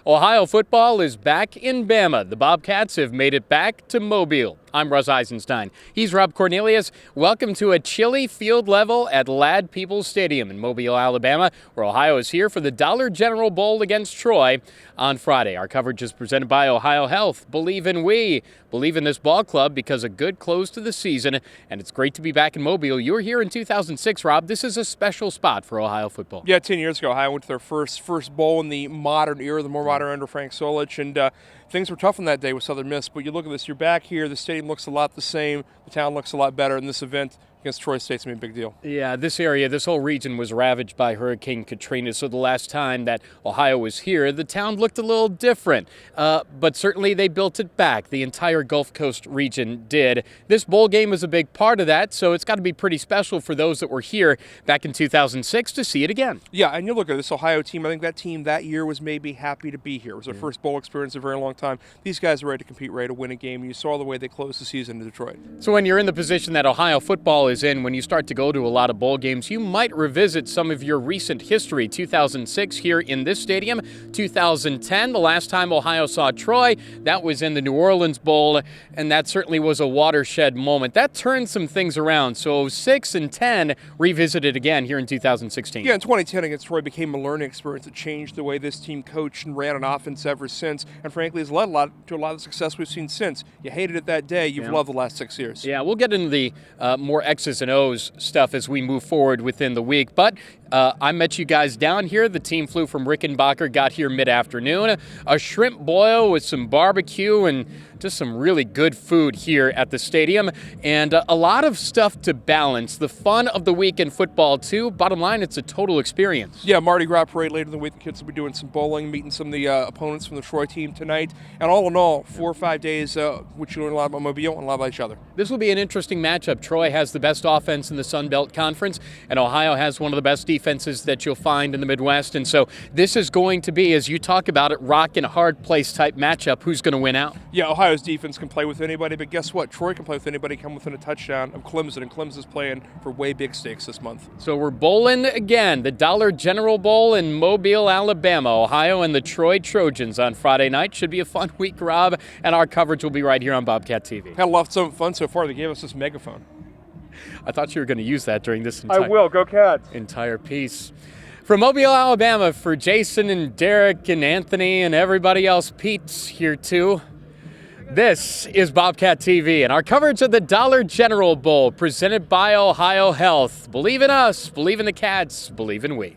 Ohio football is back in Bama. The Bobcats have made it back to Mobile. I'm Russ Eisenstein. He's Rob Cornelius. Welcome to a chilly field level at Ladd Peoples Stadium in Mobile, Alabama, where Ohio is here for the Dollar General Bowl against Troy on Friday. Our coverage is presented by Ohio Health. Believe in we. Believe in this ball club because a good close to the season, and it's great to be back in Mobile. You were here in 2006, Rob. This is a special spot for Ohio football. Yeah, 10 years ago, Ohio went to their first bowl in the modern era, the more modern under Frank Solich, and things were tough on that day with Southern Miss. But you look at this, you're back here, the stadium looks a lot the same, the town looks a lot better, and this event against Troy State's going to be a big deal. Yeah, this area, this whole region was ravaged by Hurricane Katrina, so the last time that Ohio was here, the town looked a little different. But certainly they built it back. The entire Gulf Coast region did. This bowl game was a big part of that, so it's got to be pretty special for those that were here back in 2006 to see it again. Yeah, and you look at this Ohio team, I think that team that year was maybe happy to be here. It was their first bowl experience in a very long time. These guys are ready to compete, ready to win a game. You saw the way they closed the season in Detroit. So when you're in the position that Ohio football is in, when you start to go to a lot of bowl games, you might revisit some of your recent history. 2006 here in this stadium, 2010, the last time Ohio saw Troy, that was in the New Orleans Bowl, and that certainly was a watershed moment. That turned some things around. So 6 and 10 revisited again here in 2016. Yeah, in 2010 against Troy became a learning experience that changed the way this team coached and ran an offense ever since, and frankly has led to a lot of the success we've seen since. You hated it that day, you've loved the last 6 years. Yeah, we'll get into the more X's and O's stuff as we move forward within the week, but I met you guys down here. The team flew from Rickenbacker, got here mid-afternoon. A shrimp boil with some barbecue and just some really good food here at the stadium, and a lot of stuff to balance the fun of the week in football too. Bottom line, it's a total experience. Yeah, Mardi Gras parade later in the week. The kids will be doing some bowling, meeting some of the opponents from the Troy team tonight, and all in all, 4 or 5 days which you learn a lot about Mobile and a lot about each other. This will be an interesting matchup. Troy has the best offense in the Sun Belt Conference, and Ohio has one of the best defenses that you'll find in the Midwest, and so this is going to be, as you talk about it, rock and a hard place type matchup. Who's going to win out? Yeah, Ohio's defense can play with anybody, but guess what? Troy can play with anybody, come within a touchdown of Clemson, and Clemson's playing for way big stakes this month. So we're bowling again, the Dollar General Bowl in Mobile, Alabama. Ohio and the Troy Trojans on Friday night. Should be a fun week, Rob, and our coverage will be right here on Bobcat TV. Had a lot of fun so far. They gave us this megaphone. I thought you were going to use that during this I will. Go Cats. entire piece. From Mobile, Alabama, for Jason and Derek and Anthony and everybody else, Pete's here too. This is Bobcat TV and our coverage of the Dollar General Bowl presented by Ohio Health. Believe in us, believe in the Cats, believe in we.